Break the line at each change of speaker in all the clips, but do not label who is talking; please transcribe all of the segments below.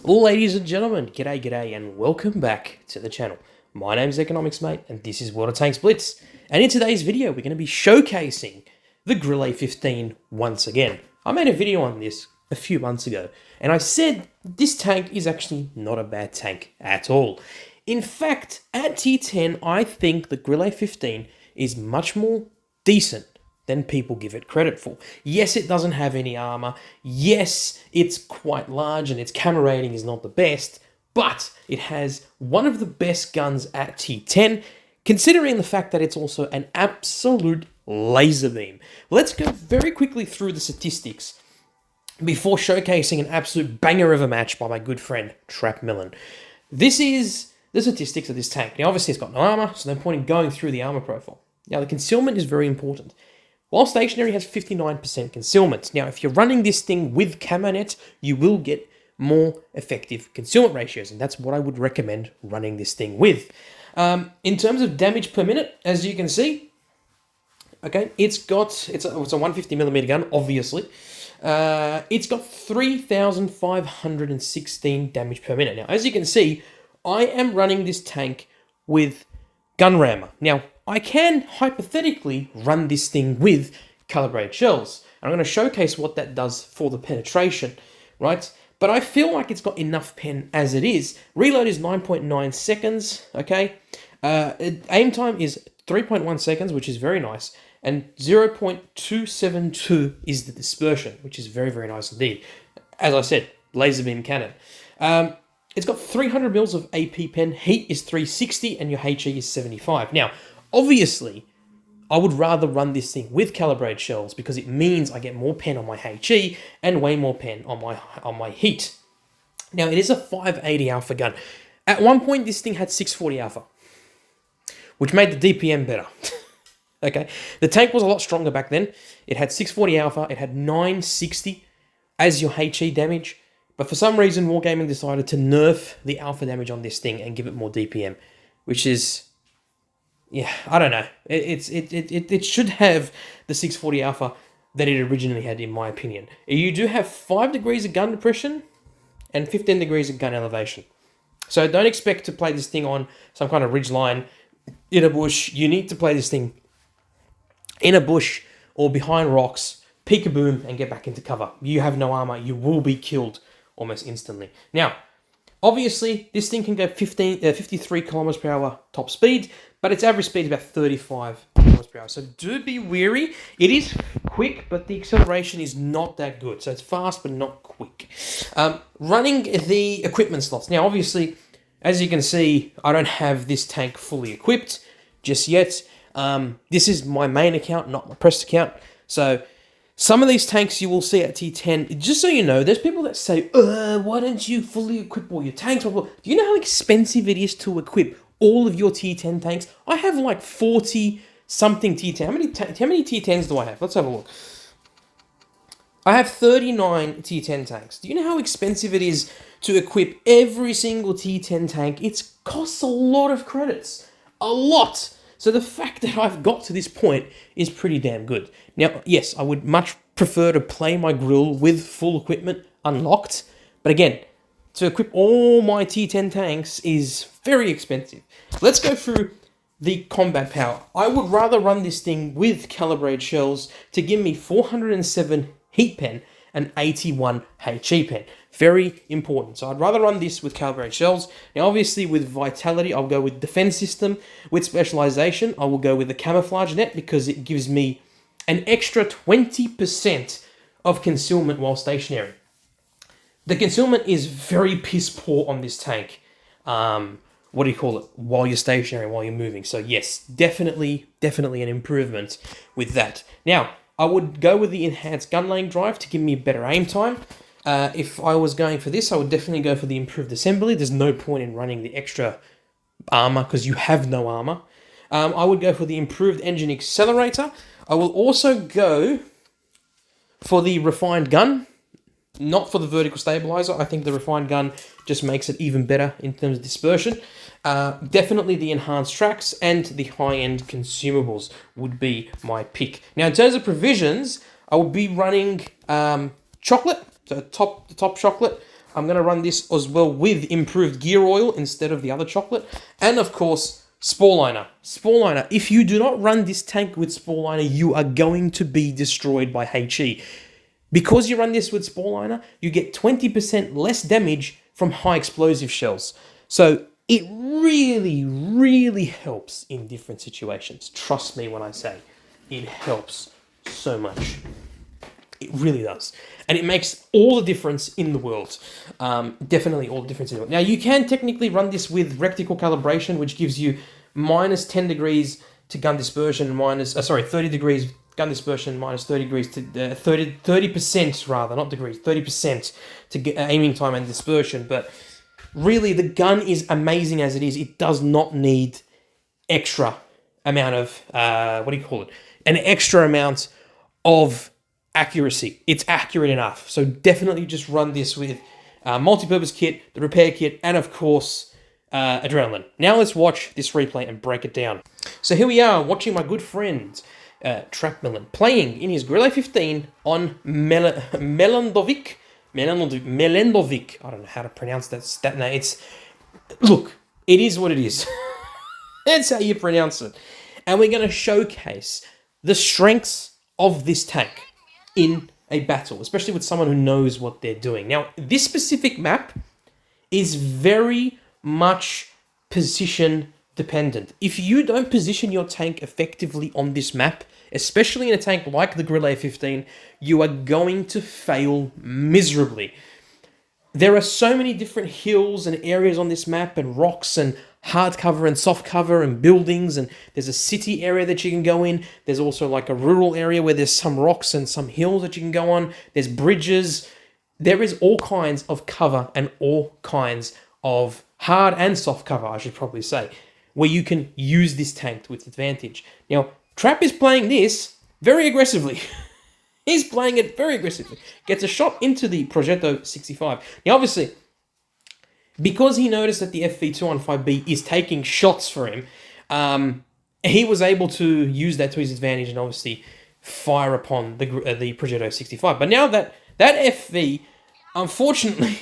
Ladies and gentlemen, g'day and welcome back to the channel. My name's Economics Mate and this is World of Tanks Blitz. And in today's video we're going to be showcasing the Grille 15 once again. I made a video on this a few months ago and I said this tank is actually not a bad tank at all. In fact, at T10 I think the Grille 15 is much more decent than people give it credit for. Yes, it doesn't have any armor. Yes, it's quite large and its camera rating is not the best, but it has one of the best guns at T10, considering the fact that it's also an absolute laser beam. Let's go very quickly through the statistics before showcasing an absolute banger of a match by my good friend Trapmelon. This is the statistics of this tank. Now, obviously, it's got no armor, so no point in going through the armor profile. Now, the concealment is very important. While stationary has 59% concealment. Now, if you're running this thing with Camo-Net, you will get more effective concealment ratios, and that's what I would recommend running this thing with. In terms of damage per minute, as you can see, okay, it's a 150mm gun, obviously. It's got 3,516 damage per minute. Now, as you can see, I am running this tank with gun rammer. Now, I can hypothetically run this thing with calibrated shells. And I'm going to showcase what that does for the penetration, right? But I feel like it's got enough pen as it is. Reload is 9.9 seconds, okay? Aim time is 3.1 seconds, which is very nice. And 0.272 is the dispersion, which is very, very nice indeed. As I said, laser beam cannon. It's got 300 mils of AP pen, heat is 360, and your HE is 75. Now, obviously, I would rather run this thing with calibrated shells because it means I get more pen on my HE and way more pen on my heat. Now, it is a 580 alpha gun. At one point, this thing had 640 alpha, which made the DPM better. Okay, the tank was a lot stronger back then. It had 640 alpha, it had 960 as your HE damage. But for some reason, Wargaming decided to nerf the alpha damage on this thing and give it more DPM, which is, yeah, I don't know. It should have the 640 alpha that it originally had, in my opinion. You do have 5 degrees of gun depression and 15 degrees of gun elevation. So don't expect to play this thing on some kind of ridge line in a bush. You need to play this thing in a bush or behind rocks, peek-a-boom, and get back into cover. You have no armor. You will be killed almost instantly. Now, obviously, this thing can go 53 kilometers per hour top speed, but its average speed is about 35 kilometers per hour. So do be wary. It is quick, but the acceleration is not that good. So it's fast, but not quick. Running the equipment slots. Now, obviously, as you can see, I don't have this tank fully equipped just yet. This is my main account, not my press account. So some of these tanks you will see at T10, just so you know, there's people that say, why don't you fully equip all your tanks? Do you know how expensive it is to equip all of your T10 tanks? I have like 40-something T10. How many T10s do I have? Let's have a look. I have 39 T10 tanks. Do you know how expensive it is to equip every single T10 tank? It costs a lot of credits. A lot. So the fact that I've got to this point is pretty damn good. Now, yes, I would much prefer to play my Grille with full equipment unlocked. But again, to equip all my T10 tanks is very expensive. Let's go through the combat power. I would rather run this thing with calibrated shells to give me 407 heat pen and 81 HE pen. Very important. So I'd rather run this with calibrated shells. Now, obviously, with Vitality, I'll go with Defense System. With Specialization, I will go with the Camouflage Net because it gives me an extra 20% of concealment while stationary. The concealment is very piss poor on this tank. What do you call it? While you're stationary, while you're moving. So yes, definitely an improvement with that. Now, I would go with the Enhanced Gun Laying Drive to give me a better aim time. If I was going for this, I would definitely go for the improved assembly. There's no point in running the extra armor because you have no armor. I would go for the improved engine accelerator. I will also go for the refined gun, not for the vertical stabilizer. I think the refined gun just makes it even better in terms of dispersion. Definitely the enhanced tracks and the high-end consumables would be my pick. Now, in terms of provisions, I would be running chocolate. So the top chocolate. I'm going to run this as well with improved gear oil instead of the other chocolate. And of course, Spore Liner. Spore Liner. If you do not run this tank with Spore Liner, you are going to be destroyed by HE. Because you run this with Spore Liner, you get 20% less damage from high explosive shells. So it really, really helps in different situations. Trust me when I say it helps so much. It really does. And it makes all the difference in the world. Definitely all the difference in the world. Now, you can technically run this with reticle calibration, which gives you minus 10 degrees to gun dispersion, 30 degrees gun dispersion, minus 30 degrees to 30% rather, not degrees, 30% to get aiming time and dispersion. But really, the gun is amazing as it is. It does not need extra amount of, an extra amount of accuracy. It's accurate enough. So definitely just run this with multi-purpose kit, the repair kit, and of course, Adrenaline. Now let's watch this replay and break it down. So here we are, watching my good friend, Trapmelon, playing in his Grille 15 on Melendovic. I don't know how to pronounce that name. Look, it is what it is. That's how you pronounce it. And we're going to showcase the strengths of this tank in a battle, especially with someone who knows what they're doing. Now, this specific map is very much position dependent. If you don't position your tank effectively on this map, especially in a tank like the Grille 15, you are going to fail miserably. There are so many different hills and areas on this map, and rocks and hard cover and soft cover and buildings, and there's a city area that you can go in. There's also like a rural area where there's some rocks and some hills that you can go on. There's bridges. There is all kinds of cover and all kinds of hard and soft cover, I should probably say, where you can use this tank to its advantage. Now, Trap is playing this very aggressively. He's playing it very aggressively. Gets a shot into the Progetto 65. Now, obviously, because he noticed that the FV215B is taking shots for him, he was able to use that to his advantage and obviously fire upon the Progetto 65. But now that FV, unfortunately,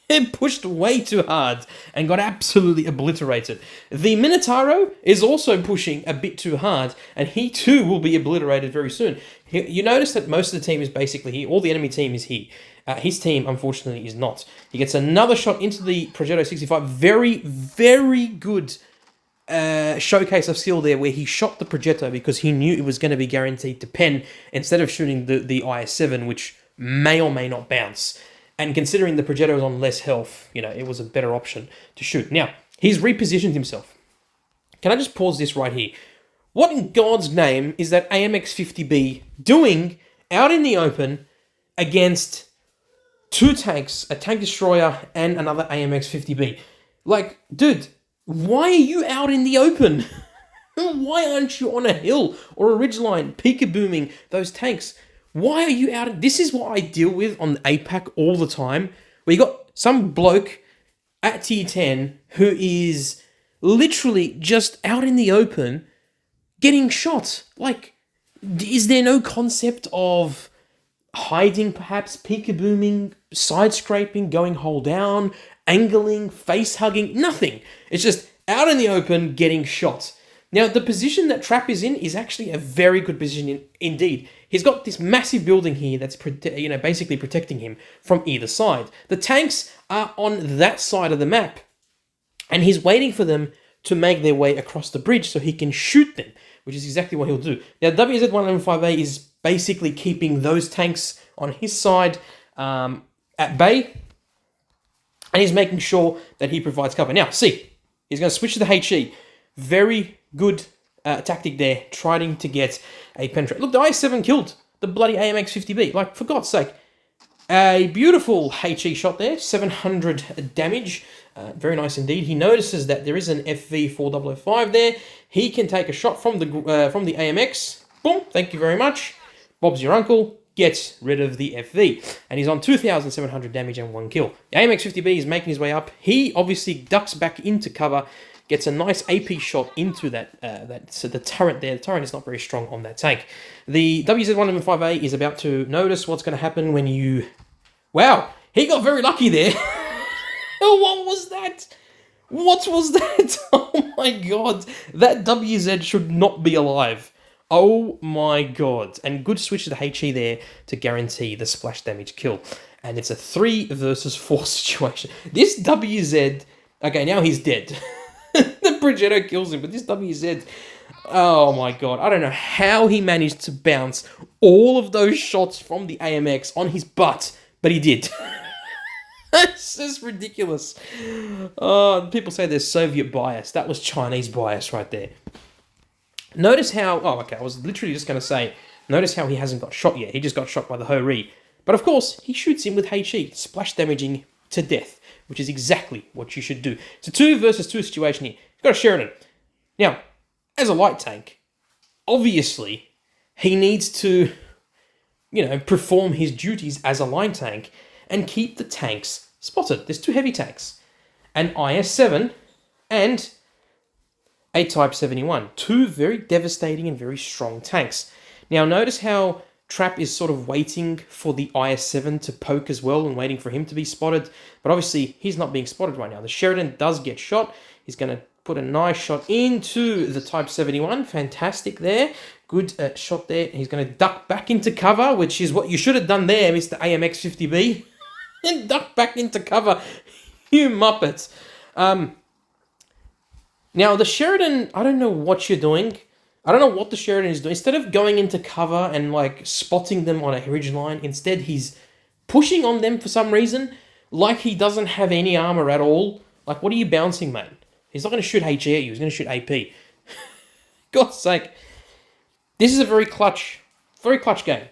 it pushed way too hard and got absolutely obliterated. The Minotauro is also pushing a bit too hard, and he too will be obliterated very soon. You notice that most of the team is basically here. All the enemy team is here. His team, unfortunately, is not. He gets another shot into the Progetto 65. Very, very good showcase of skill there, where he shot the Progetto because he knew it was going to be guaranteed to pen instead of shooting the IS-7, which may or may not bounce. And considering the Progetto was on less health, it was a better option to shoot. Now, he's repositioned himself. Can I just pause this right here? What in God's name is that AMX-50B doing out in the open against two tanks, a tank destroyer and another AMX-50B? Like, dude, why are you out in the open? Why aren't you on a hill or a ridgeline peek-a-booming those tanks? Why are you out? This is what I deal with on the APAC all the time, where you got some bloke at tier 10 who is literally just out in the open getting shot. Like, is there no concept of hiding, perhaps, peek-a-booming, side-scraping, going hole down, angling, face-hugging? Nothing. It's just out in the open getting shot. Now, the position that Trap is in is actually a very good position indeed. He's got this massive building here that's basically protecting him from either side. The tanks are on that side of the map, and he's waiting for them to make their way across the bridge so he can shoot them, which is exactly what he'll do. Now, WZ-115A is basically keeping those tanks on his side at bay, and he's making sure that he provides cover. Now, see, he's going to switch to the HE. Very good tactic there, trying to get a penetrate. Look, the IS-7 killed the bloody AMX-50B. Like, for God's sake. A beautiful HE shot there, 700 damage. Very nice indeed. He notices that there is an FV4005 there. He can take a shot from the AMX. Boom, thank you very much. Bob's your uncle. Gets rid of the FV. And he's on 2,700 damage and 1 kill. The AMX-50B is making his way up. He obviously ducks back into cover. Gets a nice AP shot into so the turret there. The turret is not very strong on that tank. The WZ-115A is about to notice what's going to happen when you... Wow! He got very lucky there. What was that? What was that? Oh my god. That WZ should not be alive. Oh my god. And good switch to the HE there to guarantee the splash damage kill. And it's a 3 versus 4 situation. This WZ... Okay, now he's dead. The Progetto kills him, but this WZ... Oh my god. I don't know how he managed to bounce all of those shots from the AMX on his butt, but he did. That's just ridiculous. People say there's Soviet bias. That was Chinese bias right there. Notice how... Oh, okay, I was literally just going to say, notice how he hasn't got shot yet. He just got shot by the Ho-Ri. But of course, he shoots him with HE, splash damaging to death, which is exactly what you should do. It's a 2 versus 2 situation here. You've got a Sheridan. Now, as a light tank, obviously, he needs to, perform his duties as a line tank and keep the tanks spotted. There's 2 heavy tanks, an IS-7 and a Type 71. 2 very devastating and very strong tanks. Now, notice how Trap is sort of waiting for the IS-7 to poke as well and waiting for him to be spotted. But obviously, he's not being spotted right now. The Sheridan does get shot. He's going to put a nice shot into the Type 71. Fantastic there. Good shot there. He's going to duck back into cover, which is what you should have done there, Mr. AMX-50B. And duck back into cover, you muppet. Now, the Sheridan, I don't know what you're doing. I don't know what the Sheridan is doing. Instead of going into cover and, spotting them on a ridge line, instead he's pushing on them for some reason, like he doesn't have any armor at all. Like, what are you bouncing, man? He's not going to shoot HE at you. He's going to shoot AP. God's sake. This is a very clutch game.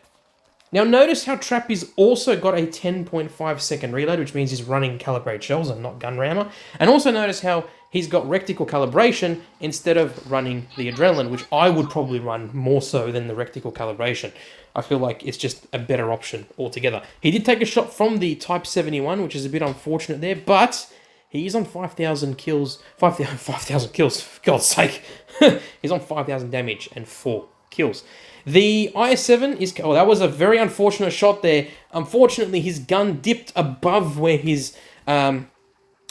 Now, notice how Trap has also got a 10.5 second reload, which means he's running calibrated shells and not gun rammer. And also notice how he's got reticle calibration instead of running the adrenaline, which I would probably run more so than the reticle calibration. I feel like it's just a better option altogether. He did take a shot from the Type 71, which is a bit unfortunate there, but he's on 5,000 kills. 5,000 kills, for God's sake. He's on 5,000 damage and 4 kills. The IS-7 is... Oh, that was a very unfortunate shot there. Unfortunately, his gun dipped above where his gun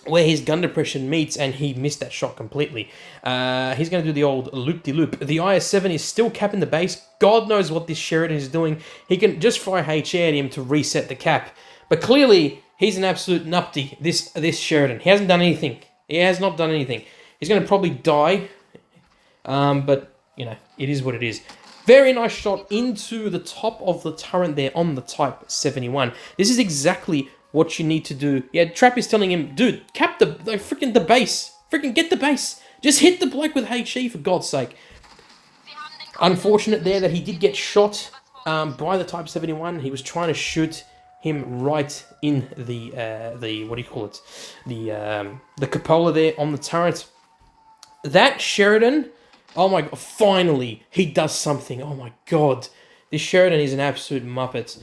depression meets, and he missed that shot completely. He's going to do the old loop-de-loop. The IS-7 is still capping the base. God knows what this Sheridan is doing. He can just fire HE at him to reset the cap. But clearly, he's an absolute nupty, this Sheridan. He hasn't done anything. He has not done anything. He's going to probably die. But, it is what it is. Very nice shot into the top of the turret there on the Type 71. This is exactly what you need to do. Yeah, Trap is telling him, dude, cap the base. Freaking get the base. Just hit the bloke with HE, for God's sake. Unfortunate there that he did get shot by the Type 71. He was trying to shoot him right in the what do you call it? The cupola there on the turret. That Sheridan... Oh my god, finally, he does something. Oh my god. This Sheridan is an absolute muppet.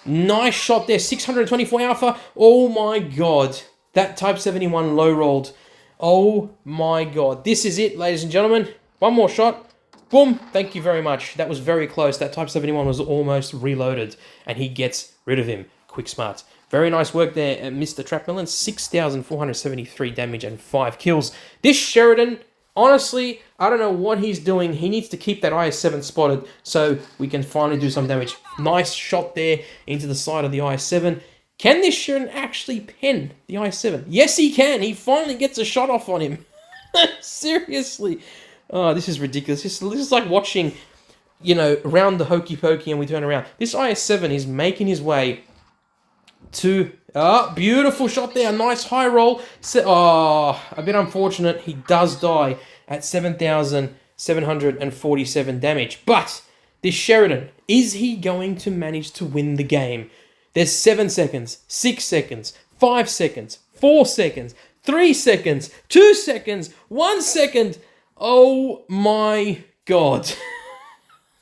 Nice shot there, 624 alpha. Oh my god. That Type 71 low rolled. Oh my god. This is it, ladies and gentlemen. One more shot. Boom. Thank you very much. That was very close. That Type 71 was almost reloaded, and he gets rid of him. Quick smart. Very nice work there, Mr. Trapmelon. 6,473 damage and 5 kills. This Sheridan... Honestly, I don't know what he's doing. He needs to keep that IS-7 spotted so we can finally do some damage. Nice shot there into the side of the IS-7. Can this Sheridan actually pen the IS-7? Yes, he can. He finally gets a shot off on him. Seriously. Oh, this is ridiculous. This is like watching, around the hokey pokey and we turn around. This IS-7 is making his way to... Oh, beautiful shot there. A nice high roll. Oh, a bit unfortunate. He does die at 7,747 damage. But this Sheridan, is he going to manage to win the game? There's 7 seconds, 6 seconds, 5 seconds, 4 seconds, 3 seconds, 2 seconds, 1 second. Oh my god.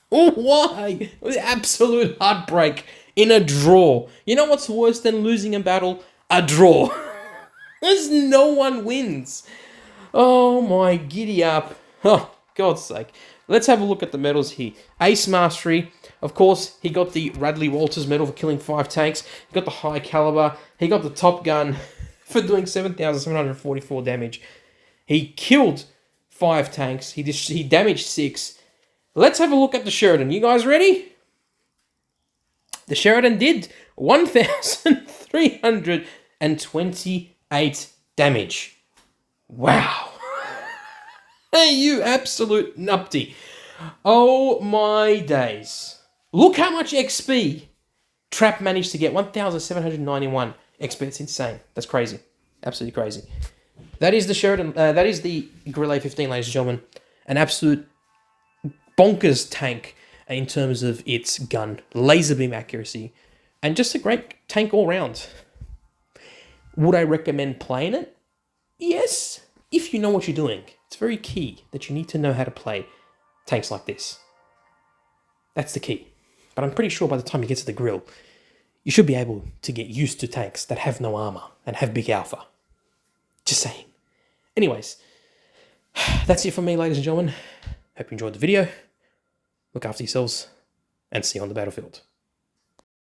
Why? Absolute heartbreak. In a draw. You know what's worse than losing a battle? A draw. There's no one wins. Oh my giddy up. Oh, God's sake. Let's have a look at the medals here. Ace Mastery, Of course, he got the Radley Walters medal for killing 5 tanks. He got the high caliber. He got the Top Gun for doing 7,744 damage. He killed 5 tanks. He damaged 6. Let's have a look at the Sheridan. You guys ready? The Sheridan did 1,328 damage. Wow. Hey, you absolute nupty. Oh my days. Look how much XP Trap managed to get. 1,791 XP. It's insane. That's crazy. Absolutely crazy. That is the Sheridan. That is the Grille 15, ladies and gentlemen. An absolute bonkers tank in terms of its gun, laser beam accuracy, and just a great tank all round. Would I recommend playing it? Yes, if you know what you're doing. It's very key that you need to know how to play tanks like this. That's the key. But I'm pretty sure by the time you get to the Grille, you should be able to get used to tanks that have no armor and have big alpha. Just saying. Anyways, that's it from me, ladies and gentlemen. Hope you enjoyed the video. Look after yourselves, and see you on the battlefield.